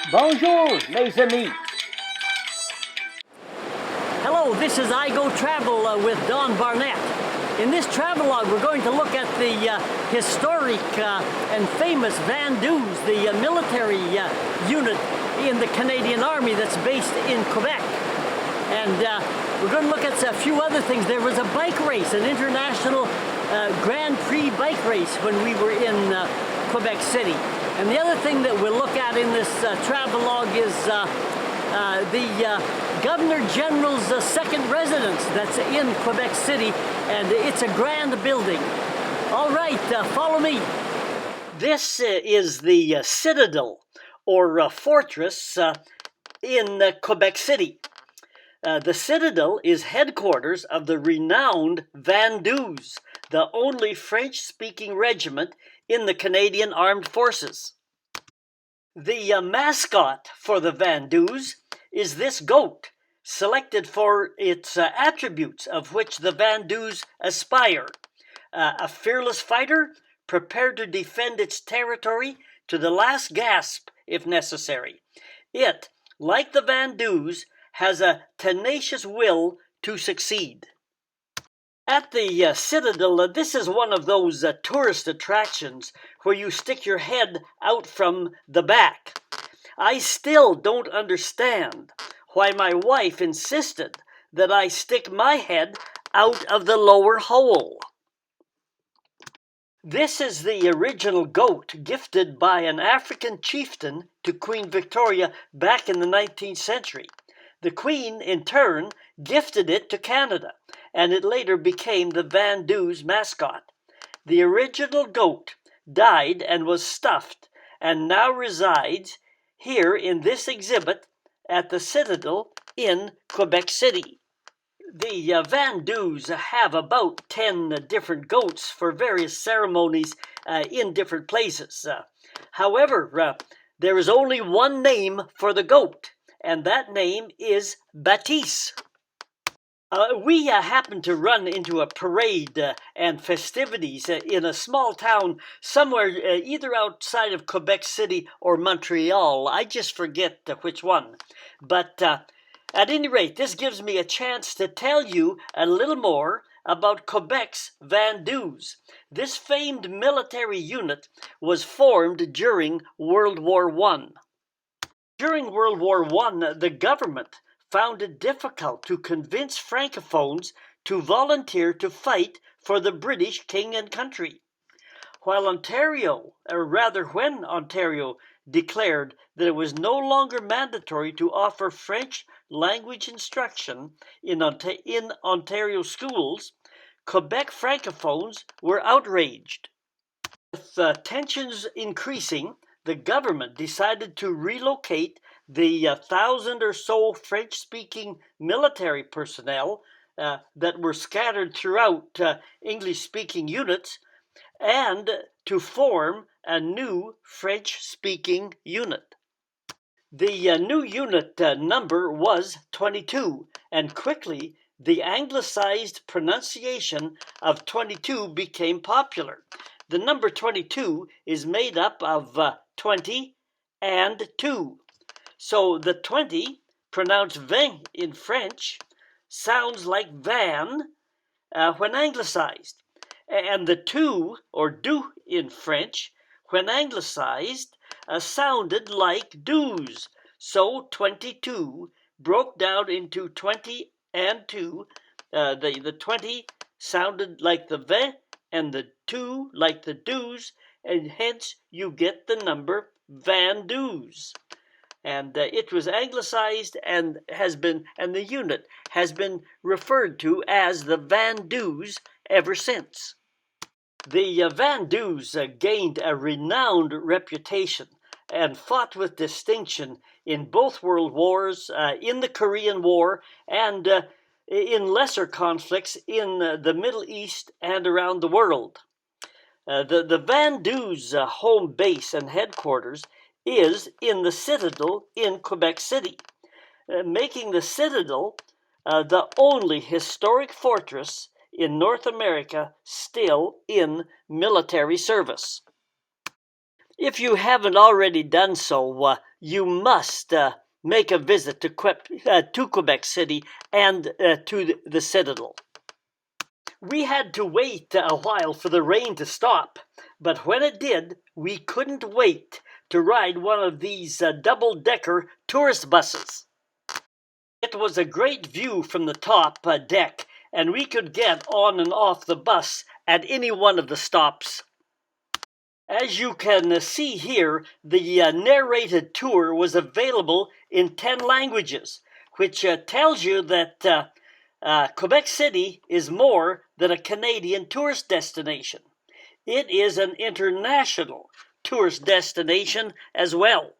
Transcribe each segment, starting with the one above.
Bonjour, mes amis. Hello, this is I Go Travel with Don Barnett. In this travelogue, we're going to look at the historic and famous Vandus, the military unit in the Canadian Army that's based in Quebec. And we're going to look at a few other things. There was a bike race, an international Grand Prix bike race when we were in Quebec City. And the other thing that we'll look at in this travelogue is the Governor-General's second residence that's in Quebec City, and it's a grand building. All right, follow me. This is the Citadel, or fortress, in Quebec City. The Citadel is headquarters of the renowned Vandus, the only French-speaking regiment in the Canadian Armed Forces. The mascot for the Vandus is this goat, selected for its attributes of which the Vandus aspire. A fearless fighter, prepared to defend its territory to the last gasp if necessary. It, like the Vandus, has a tenacious will to succeed. At the Citadel, this is one of those tourist attractions where you stick your head out from the back. I still don't understand why my wife insisted that I stick my head out of the lower hole. This is the original goat gifted by an African chieftain to Queen Victoria back in the 19th century. The Queen, in turn, gifted it to Canada, and it later became the Vandus mascot. The original goat died and was stuffed, and now resides here in this exhibit at the Citadel in Quebec City. The Vandus have about 10 different goats for various ceremonies in different places. However, there is only one name for the goat, and that name is Batisse. We happened to run into a parade and festivities in a small town somewhere either outside of Quebec City or Montreal. I just forget which one. But at any rate, this gives me a chance to tell you a little more about Quebec's Vandus. This famed military unit was formed during World War I. During World War I, the government found it difficult to convince Francophones to volunteer to fight for the British king and country. When Ontario declared that it was no longer mandatory to offer French language instruction in Ontario schools, Quebec Francophones were outraged. With tensions increasing, the government decided to relocate the 1,000 or so French-speaking military personnel that were scattered throughout English-speaking units, and to form a new French-speaking unit. The new unit number was 22, and quickly the anglicized pronunciation of 22 became popular. The number 22 is made up of 20 and 2. So the 20, pronounced vin in French, sounds like van when anglicized. And the 2, or do in French, when anglicized, sounded like do's. So 22 broke down into 20 and 2. The 20 sounded like the vin, and the 2 like the do's, and hence you get the number Vandus. And it was anglicized and the unit has been referred to as the Vandus ever since. The Vandus gained a renowned reputation and fought with distinction in both world wars, in the Korean War, and in lesser conflicts in the Middle East and around the world. The Vandus' home base and headquarters is in the Citadel in Quebec City, making the Citadel the only historic fortress in North America still in military service. If you haven't already done so, you must make a visit to Quebec City and to the Citadel. We had to wait a while for the rain to stop, but when it did, we couldn't wait to ride one of these double-decker tourist buses. It was a great view from the top deck, and we could get on and off the bus at any one of the stops. As you can see here, the narrated tour was available in 10 languages, which tells you that Quebec City is more than a Canadian tourist destination. It is an international tourist destination as well.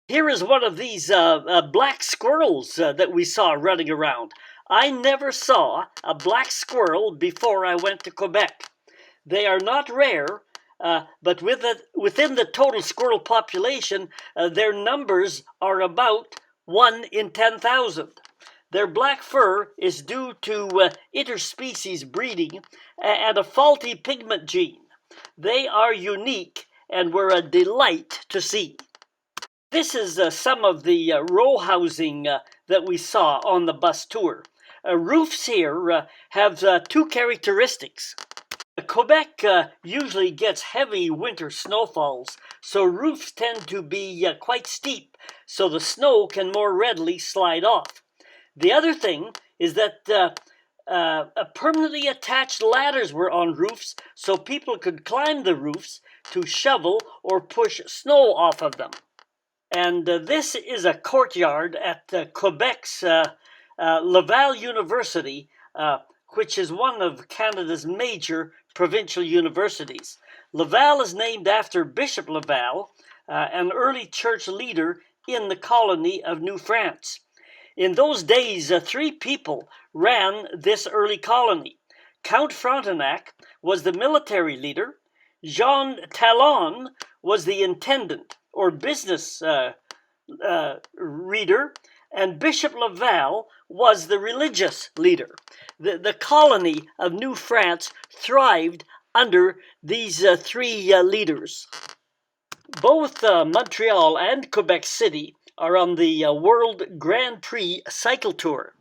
Here is one of these black squirrels that we saw running around. I never saw a black squirrel before I went to Quebec. They are not rare, but within the total squirrel population, their numbers are about 1 in 10,000. Their black fur is due to interspecies breeding and a faulty pigment gene. They are unique and were a delight to see. This is some of the row housing that we saw on the bus tour. Roofs here have two characteristics. Quebec usually gets heavy winter snowfalls, so roofs tend to be quite steep, so the snow can more readily slide off. The other thing is that permanently attached ladders were on roofs, so people could climb the roofs to shovel or push snow off of them. And this is a courtyard at Quebec's Laval University, which is one of Canada's major provincial universities. Laval is named after Bishop Laval, an early church leader in the colony of New France. In those days, 3 people ran this early colony. Count Frontenac was the military leader, Jean Talon was the intendant or business reader, and Bishop Laval was the religious leader. The colony of New France thrived under these 3 leaders. Both Montreal and Quebec City are on the World Grand Prix cycle tour.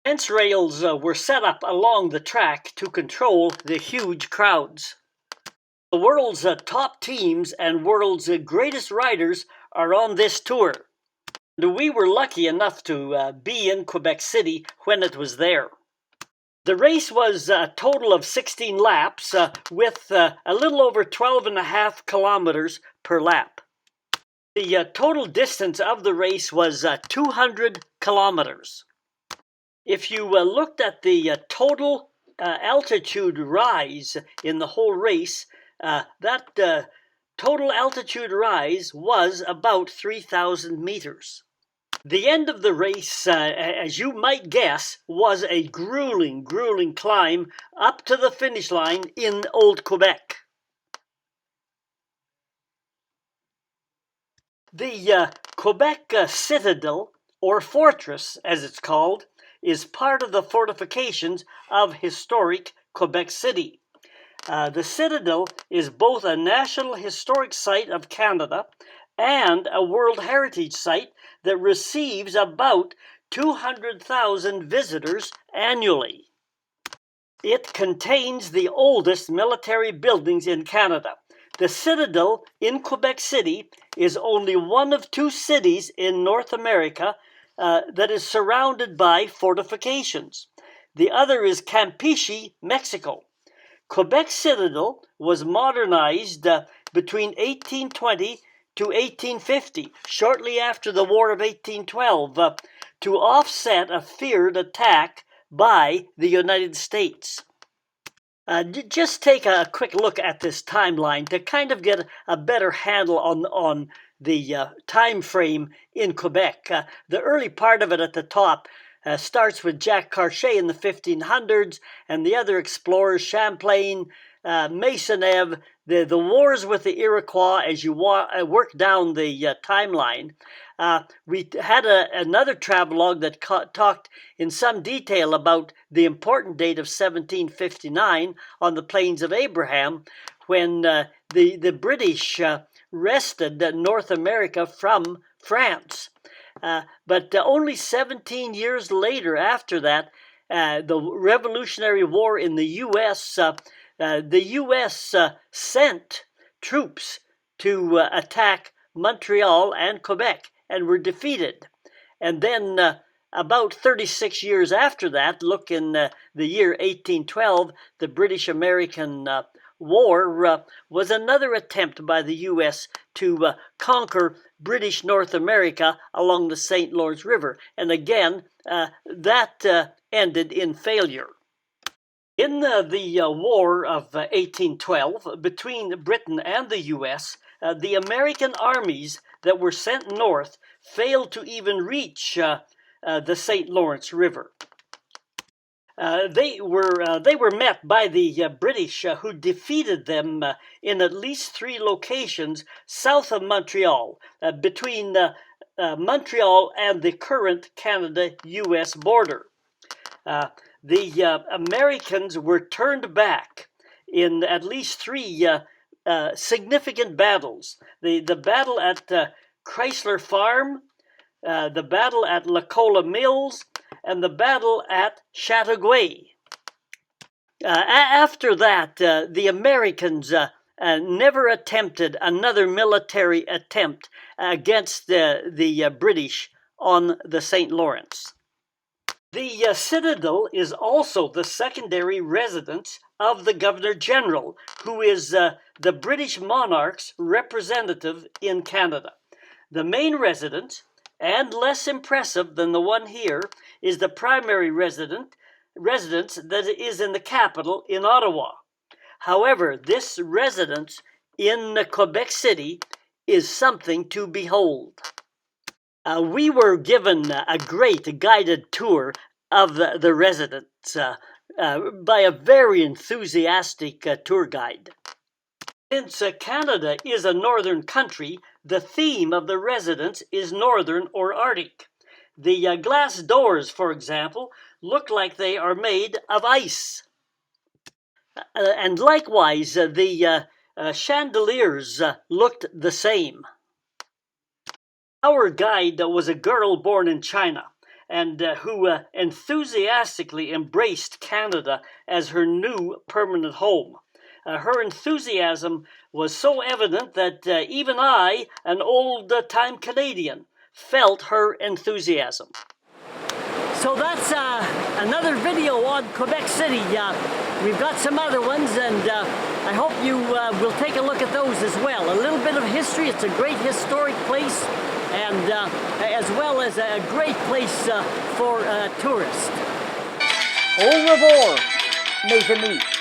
Fence rails were set up along the track to control the huge crowds. The world's top teams and world's greatest riders are on this tour. We were lucky enough to be in Quebec City when it was there. The race was a total of 16 laps with a little over 12.5 kilometers per lap. The total distance of the race was 200 kilometers. If you looked at the total altitude rise in the whole race, that total altitude rise was about 3,000 meters. The end of the race, as you might guess, was a grueling climb up to the finish line in Old Quebec. The Quebec Citadel, or fortress as it's called, is part of the fortifications of historic Quebec City. The Citadel is both a National Historic Site of Canada and a World Heritage Site that receives about 200,000 visitors annually. It contains the oldest military buildings in Canada. The Citadel in Quebec City is only one of 2 cities in North America that is surrounded by fortifications. The other is Campeche, Mexico. Quebec Citadel was modernized between 1820 to 1850, shortly after the War of 1812, to offset a feared attack by the United States. Just take a quick look at this timeline to kind of get a better handle on the time frame in Quebec. The early part of it at the top starts with Jacques Cartier in the 1500s and the other explorers, Champlain, Maisonneuve, the wars with the Iroquois as you work down the timeline. We had another travelogue that talked in some detail about the important date of 1759 on the Plains of Abraham, when the British wrested North America from France. But only 17 years later after that, the Revolutionary War in the U.S., the U.S. Sent troops to attack Montreal and Quebec and were defeated. And then about 36 years after that, look in the year 1812, the British-American War was another attempt by the U.S. to conquer British North America along the St. Lawrence River. And again, that ended in failure. In the War of 1812, between Britain and the U.S., the American armies that were sent north failed to even reach the St. Lawrence River. They were met by the British, who defeated them in at least 3 locations south of Montreal, between Montreal and the current Canada-U.S. border. The Americans were turned back in at least 3 significant battles. The battle at Chrysler Farm, the battle at Lacola Mills, and the battle at Chateauguay. After that, the Americans never attempted another military attempt against the British on the St. Lawrence. The Citadel is also the secondary residence of the Governor-General, who is the British monarch's representative in Canada. The main residence, and less impressive than the one here, is the primary residence that is in the capital in Ottawa. However, this residence in Quebec City is something to behold. We were given a great guided tour of the residence by a very enthusiastic tour guide. Since Canada is a northern country, the theme of the residence is northern or Arctic. The glass doors, for example, look like they are made of ice. And likewise, the chandeliers looked the same. Our guide was a girl born in China, and who enthusiastically embraced Canada as her new permanent home. Her enthusiasm was so evident that even I, an old-time Canadian, felt her enthusiasm. So that's another video on Quebec City. We've got some other ones, and I hope you will take a look at those as well. A little bit of history. It's a great historic place, and as well as a great place for tourists. Au revoir, mes amis.